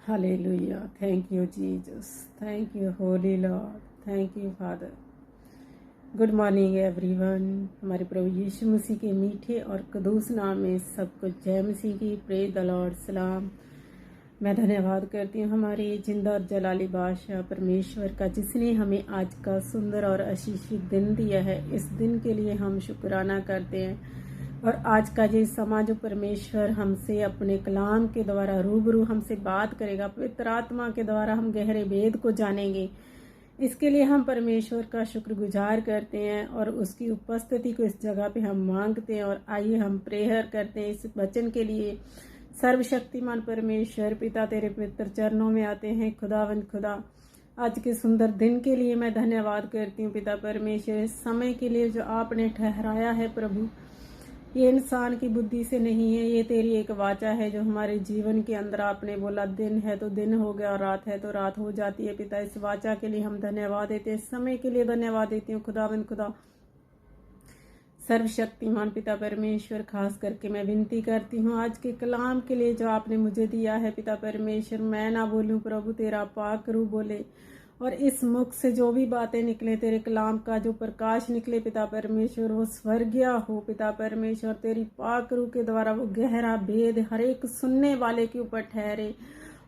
Hallelujah. Thank you, Jesus. Thank you, Holy Lord. Thank you, Father. Good morning everyone. हमारे प्रभु यीशु मसीह के मीठे और कदूस नाम में सबको जय मसीह की। Praise the Lord. सलाम। मैं धन्यवाद करती हूँ हमारे जिंदा और जलाली बादशाह परमेश्वर का, जिसने हमें आज का सुंदर और आशीषित दिन दिया है। इस दिन के लिए हम शुक्राना करते हैं। और आज का ये समा जो परमेश्वर हमसे अपने कलाम के द्वारा रूबरू हमसे बात करेगा, पवित्र आत्मा के द्वारा हम गहरे वेद को जानेंगे। इसके लिए हम परमेश्वर का शुक्रगुजार करते हैं और उसकी उपस्थिति को इस जगह पे हम मांगते हैं। और आइए हम प्रेयर करते हैं इस वचन के लिए। सर्वशक्तिमान परमेश्वर पिता, तेरे पवित्र चरणों में आते हैं। खुदावंद खुदा, आज के सुंदर दिन के लिए मैं धन्यवाद करती हूँ पिता परमेश्वर, इस समय के लिए जो आपने ठहराया है प्रभु। ये इंसान की बुद्धि से नहीं है, ये तेरी एक वाचा है जो हमारे जीवन के अंदर आपने बोला दिन है तो दिन हो गया और रात है तो रात हो जाती है। पिता, इस वाचा के लिए हम धन्यवाद देते हैं, इस समय के लिए धन्यवाद देती हूँ खुदावंद खुदा। सर्वशक्तिमान पिता परमेश्वर, खास करके मैं विनती करती हूँ आज के कलाम के लिए जो आपने मुझे दिया है पिता परमेश्वर। मैं ना बोलूँ प्रभु, तेरा पाक रूह बोले, और इस मुख से जो भी बातें निकले, तेरे कलाम का जो प्रकाश निकले पिता परमेश्वर, वो स्वर्गीय हो पिता परमेश्वर। तेरी पाक रूह के द्वारा वो गहरा भेद हर एक सुनने वाले के ऊपर ठहरे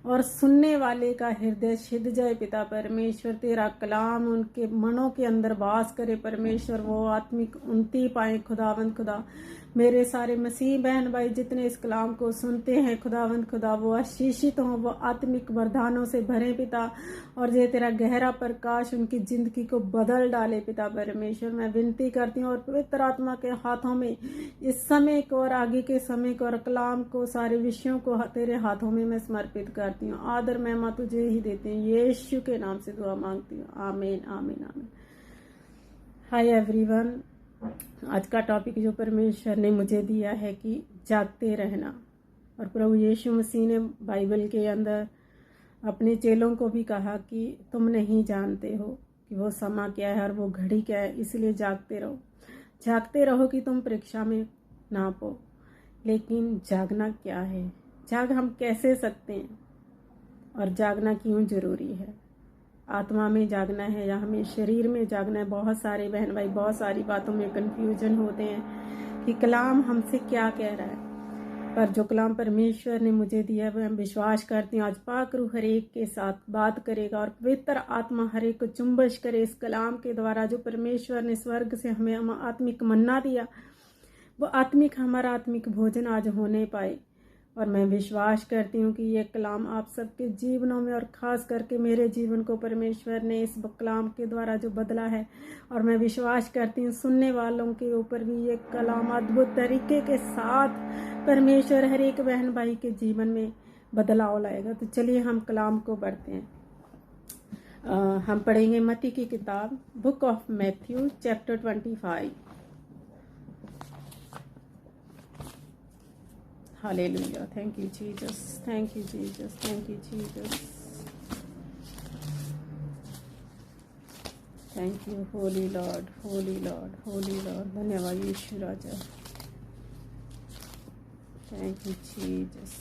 और सुनने वाले का हृदय सिद्ध जाए पिता परमेश्वर। तेरा कलाम उनके मनों के अंदर वास करे परमेश्वर, वो आत्मिक उन्नति पाए खुदावंद खुदा। मेरे सारे मसीह बहन भाई जितने इस कलाम को सुनते हैं खुदावंद खुदा, वो आशीषित हों, वो आत्मिक वरदानों से भरे पिता, और ये तेरा गहरा प्रकाश उनकी जिंदगी को बदल डाले पिता परमेश्वर। मैं विनती करती हूँ और पवित्र आत्मा के हाथों में इस समय को और आगे के समय को और कलाम को, सारे विषयों को तेरे हाथों में मैं समर्पित करती हूँ। आदर महिमा तुझे ही देते हैं, यीशु के नाम से दुआ मांगती हूँ। आमीन आमीन आमीन। Hi everyone. आज का टॉपिक जो परमेश्वर ने मुझे दिया है कि जागते रहना। और प्रभु यीशु मसीह ने बाइबल के अंदर अपने चेलों को भी कहा कि तुम नहीं जानते हो कि वो समा क्या है और वो घड़ी क्या है, इसलिए जागते रहो। जागते रहो कि तुम परीक्षा में ना पो। लेकिन जागना क्या है, जाग हम कैसे सकते हैं, और जागना क्यों जरूरी है? आत्मा में जागना है या हमें शरीर में जागना है? बहुत सारे बहन भाई बहुत सारी बातों में कंफ्यूजन होते हैं कि कलाम हमसे क्या कह रहा है। पर जो कलाम परमेश्वर ने मुझे दिया है, मैं विश्वास करती हूँ आज पाक रूह हर एक के साथ बात करेगा और पवित्र आत्मा हर एक को चुंबश करे इस कलाम के द्वारा। जो परमेश्वर ने स्वर्ग से हमें आत्मिक मन्ना दिया, वो आत्मिक हमारा आत्मिक भोजन आज होने पाए। और मैं विश्वास करती हूँ कि ये कलाम आप सबके जीवनों में, और ख़ास करके मेरे जीवन को परमेश्वर ने इस कलाम के द्वारा जो बदला है, और मैं विश्वास करती हूँ सुनने वालों के ऊपर भी ये कलाम अद्भुत तरीके के साथ परमेश्वर हर एक बहन भाई के जीवन में बदलाव लाएगा। तो चलिए हम कलाम को पढ़ते हैं। हम पढ़ेंगे मत्ती की किताब, book of Matthew chapter 25। Hallelujah. Thank you, Jesus. Thank you, Jesus. Thank you, Jesus. Thank you, Holy Lord. Holy Lord. Holy Lord. धन्यवाद यीशु राजा। Thank you, Jesus.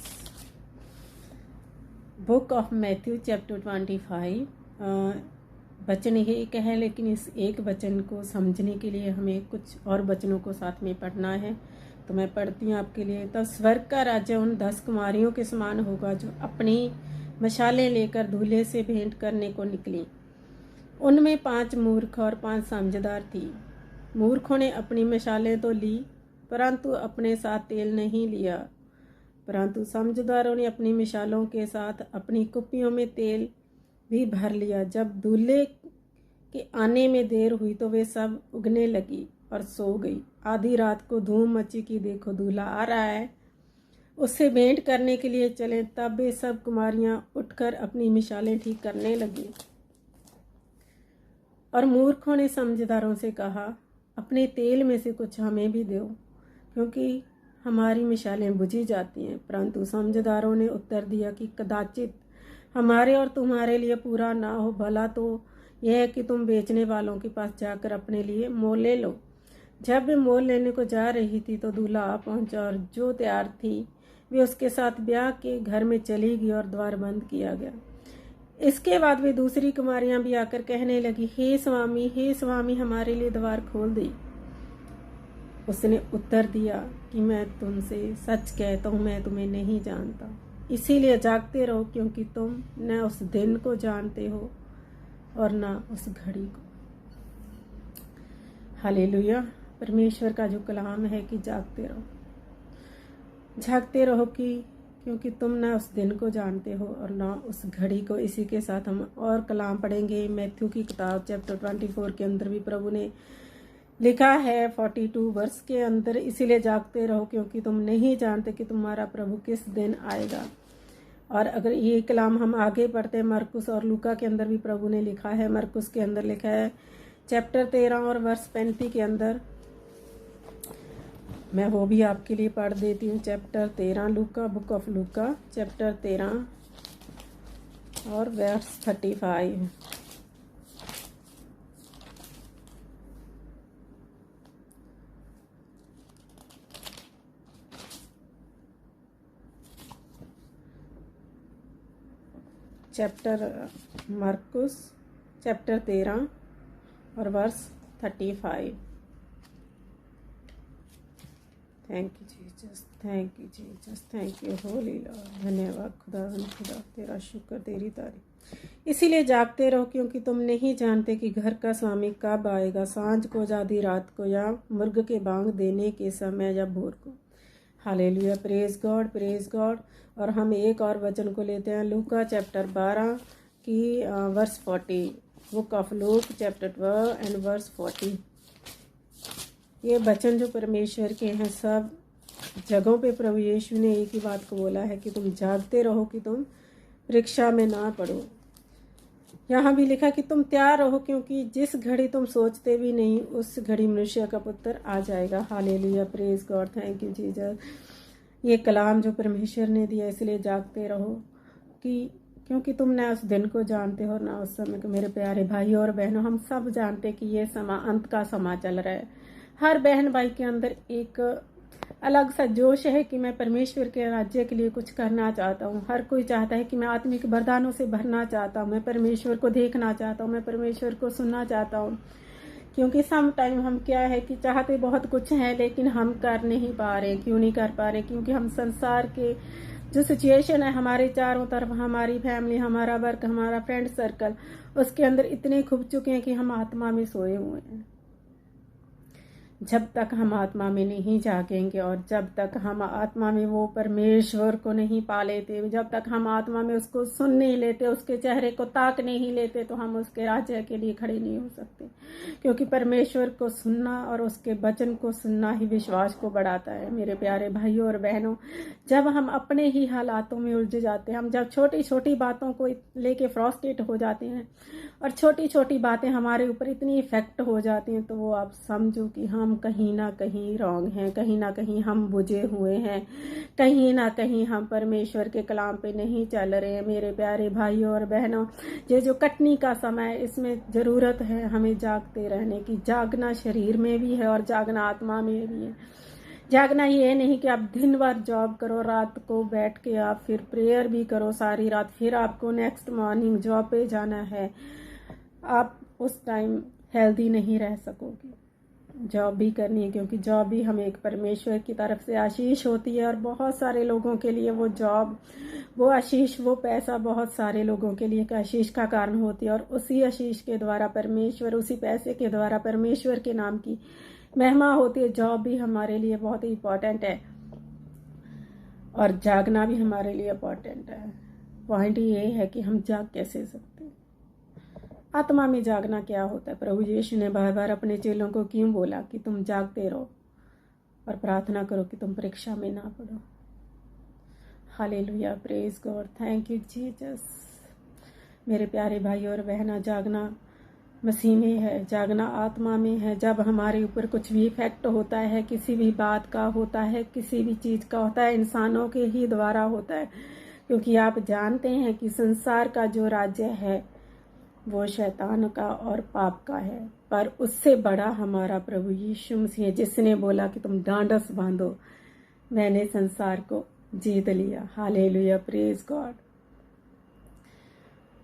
Book of Matthew chapter 25। वचन एक है, लेकिन इस एक वचन को समझने के लिए हमें कुछ और वचनों को साथ में पढ़ना है। तो मैं पढ़ती हूँ आपके लिए। तब स्वर्ग का राज्य उन 10 कुमारियों के समान होगा जो अपनी मशालें लेकर दूल्हे से भेंट करने को निकली। उनमें 5 मूर्ख और 5 समझदार थी। मूर्खों ने अपनी मशालें तो ली, परंतु अपने साथ तेल नहीं लिया। परंतु समझदारों ने अपनी मशालों के साथ अपनी कुप्पियों में तेल भी भर लिया। जब दूल्हे के आने में देर हुई तो वे सब उगने लगी और सो गई। आधी रात को धूम मची कि देखो दूल्हा आ रहा है, उससे भेंट करने के लिए चले। तब वे सब कुमारियां उठकर अपनी मिसालें ठीक करने लगी। और मूर्खों ने समझदारों से कहा, अपने तेल में से कुछ हमें भी दो, क्योंकि हमारी मिसालें बुझी जाती हैं। परंतु समझदारों ने उत्तर दिया कि कदाचित हमारे और तुम्हारे लिए पूरा ना हो, भला तो यह है कि तुम बेचने वालों के पास जाकर अपने लिए मोल ले लो। जब वे मोल लेने को जा रही थी तो दूल्हा आ पहुंचा, और जो तैयार थी वे उसके साथ ब्याह के घर में चली गई और द्वार बंद किया गया। इसके बाद वे दूसरी कुमारियां भी आकर कहने लगी, हे स्वामी, हमारे लिए द्वार खोल दे। उसने उत्तर दिया कि मैं तुमसे सच कहता हूँ, मैं तुम्हें नहीं जानता, इसीलिए जागते रहो, क्योंकि तुम न उस दिन को जानते हो और न उस घड़ी को। हालेलुया। परमेश्वर का जो कलाम है कि जागते रहो क्योंकि तुम न उस दिन को जानते हो और न उस घड़ी को। इसी के साथ हम और कलाम पढ़ेंगे। मैथ्यू की किताब चैप्टर 24 के अंदर भी प्रभु ने लिखा है 42 वर्ष के अंदर, इसीलिए जागते रहो क्योंकि तुम नहीं जानते कि तुम्हारा प्रभु किस दिन आएगा। और अगर ये कलाम हम आगे पढ़ते हैं, मरकुस और लूका के अंदर भी प्रभु ने लिखा है। मरकुस के अंदर लिखा है चैप्टर 13 और वर्ष 35 के अंदर, मैं वो भी आपके लिए पढ़ देती हूँ। Chapter 13 Luka, book of Luka chapter 13 और वर्ष 35। चैप्टर मरकुस चैप्टर 13 और वर्ष 35। Thank you Jesus, thank you Jesus, thank you Holi Lord. धन्यवाद खुदा, तेरा शुक्र, तेरी तारीफ। इसीलिए जागते रहो क्योंकि तुम नहीं जानते कि घर का स्वामी कब आएगा, सांझ को या आधी रात को, या मुर्ग के बांग देने के समय, या भोर को। Hallelujah, praise God. और हम एक और वचन को लेते हैं, लूका चैप्टर 12 की verse 40, book of Luke chapter 12 and verse 40। ये वचन जो परमेश्वर के हैं, सब जगहों पे प्रभु यीशु ने एक ही बात को बोला है कि तुम जागते रहो कि तुम परीक्षा में ना पड़ो। यहाँ भी लिखा कि तुम तैयार रहो क्योंकि जिस घड़ी तुम सोचते भी नहीं, उस घड़ी मनुष्य का पुत्र आ जाएगा। Hallelujah, praise God, thank you Jesus. ये कलाम जो परमेश्वर ने दिया, इसलिए जागते रहो क्योंकि तुम ना उस दिन को जानते हो ना उस समय को। मेरे प्यारे भाई और बहनों, हम सब जानते कि ये समा अंत का समा चल रहा है। हर बहन भाई के अंदर एक अलग सा जोश है कि मैं परमेश्वर के राज्य के लिए कुछ करना चाहता हूँ। हर कोई चाहता है कि मैं आत्मिक वरदानों से भरना चाहता हूँ, मैं परमेश्वर को देखना चाहता हूँ, मैं परमेश्वर को सुनना चाहता हूँ। क्योंकि सम टाइम हम क्या है कि चाहते बहुत कुछ हैं लेकिन हम कर नहीं पा रहे। क्यों नहीं कर पा रहे? क्योंकि हम संसार के जो सिचुएशन है हमारे चारों तरफ, हमारी फैमिली, हमारा वर्क, हमारा फ्रेंड सर्कल, उसके अंदर इतने खुब चुके हैं कि हम आत्मा में सोए हुए हैं। जब तक हम आत्मा में नहीं जागेंगे और जब तक हम आत्मा में वो परमेश्वर को नहीं पा लेते, जब तक हम आत्मा में उसको सुन नहीं लेते, उसके चेहरे को ताक नहीं लेते, तो हम उसके राज्य के लिए खड़े नहीं हो सकते। क्योंकि परमेश्वर को सुनना और उसके वचन को सुनना ही विश्वास को बढ़ाता है। मेरे प्यारे भाइयों और बहनों, जब हम अपने ही हालातों में उलझ जाते हैं, हम जब छोटी छोटी बातों को लेके फ्रस्ट्रेट हो जाते हैं और छोटी छोटी बातें हमारे ऊपर इतनी इफेक्ट हो जाती हैं, तो वो आप समझो कि हम कहीं ना कहीं रॉन्ग हैं, कहीं ना कहीं हम बुझे हुए हैं, कहीं ना कहीं हम परमेश्वर के कलाम पे नहीं चल रहे हैं। मेरे प्यारे भाइयों और बहनों, ये जो कटनी का समय, इसमें ज़रूरत है हमें जागते रहने की। जागना शरीर में भी है और जागना आत्मा में भी है। जागना ये नहीं कि आप दिन भर जॉब करो, रात को बैठ के आप फिर प्रेयर भी करो सारी रात, फिर आपको नेक्स्ट मॉर्निंग जॉब पे जाना है। आप उस टाइम हेल्दी नहीं रह सकोगे। जॉब भी करनी है क्योंकि जॉब भी हमें एक परमेश्वर की तरफ से आशीष होती है और बहुत सारे लोगों के लिए वो जॉब, वो आशीष, वो पैसा बहुत सारे लोगों के लिए एक आशीष का कारण होती है। और उसी आशीष के द्वारा परमेश्वर, उसी पैसे के द्वारा परमेश्वर के नाम की महिमा होती है। जॉब भी हमारे लिए बहुत ही इम्पोर्टेंट है और जागना भी हमारे लिए इम्पोर्टेंट है। पॉइंट ये है कि हम जाग कैसे सकते हैं। आत्मा में जागना क्या होता है? प्रभु यीशु ने बार बार अपने चेलों को क्यों बोला कि तुम जागते रहो और प्रार्थना करो कि तुम परीक्षा में ना पड़ो। Hallelujah, praise God, thank you Jesus. मेरे प्यारे भाई और बहना, जागना मसीह में है, जागना आत्मा में है। जब हमारे ऊपर कुछ भी इफेक्ट होता है, किसी भी बात का होता है, किसी भी चीज़ का होता है, इंसानों के ही द्वारा होता है। क्योंकि आप जानते हैं कि संसार का जो राज्य है वो शैतान का और पाप का है, पर उससे बड़ा हमारा प्रभु यीशु मसीह है, जिसने बोला कि तुम ढांढस बांधो, मैंने संसार को जीत लिया। Hallelujah, praise God.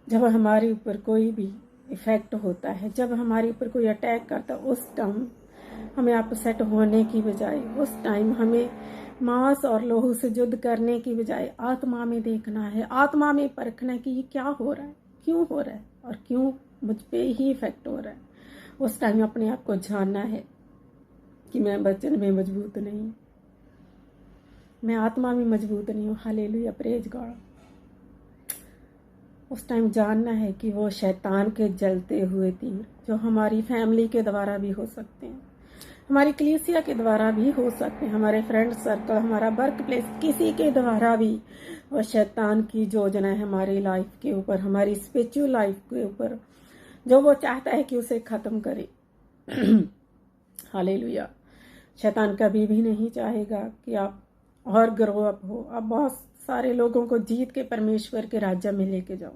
जब हमारे ऊपर कोई भी इफेक्ट होता है, जब हमारे ऊपर कोई अटैक करता है, उस टाइम हमें अपसेट होने की बजाय, उस टाइम हमें मांस और लोहू से युद्ध करने की बजाय आत्मा में देखना है, आत्मा में परखना है कि ये क्या हो रहा है, क्यों हो रहा है और क्यों मुझ पे ही इफेक्ट हो रहा है। उस टाइम अपने आप को जानना है कि मैं वचन में मजबूत नहीं, मैं आत्मा में मजबूत नहीं हूँ। Hallelujah, praise God. उस टाइम जानना है कि वो शैतान के जलते हुए तीर जो हमारी फैमिली के द्वारा भी हो सकते हैं, हमारी कलीसिया के द्वारा भी हो सकते हैं, हमारे फ्रेंड सर्कल, हमारा वर्क प्लेस, किसी के द्वारा भी वो शैतान की योजना है हमारी लाइफ के ऊपर, हमारी स्पिरिचुअल लाइफ के ऊपर, जो वो चाहता है कि उसे ख़त्म करे। हालेलुया। शैतान कभी भी नहीं चाहेगा कि आप और ग्रो अप हो, आप बहुत सारे लोगों को जीत के परमेश्वर के राज्य में लेके जाओ,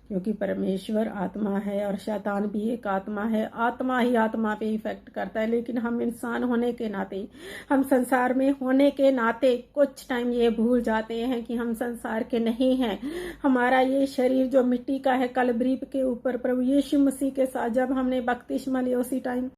क्योंकि परमेश्वर आत्मा है और शैतान भी एक आत्मा है। आत्मा ही आत्मा पे इफेक्ट करता है, लेकिन हम इंसान होने के नाते, हम संसार में होने के नाते कुछ टाइम ये भूल जाते हैं कि हम संसार के नहीं हैं। हमारा ये शरीर जो मिट्टी का है, कलवरी के ऊपर प्रभु यीशु मसीह के साथ जब हमने बपतिस्मा लिया, उसी टाइम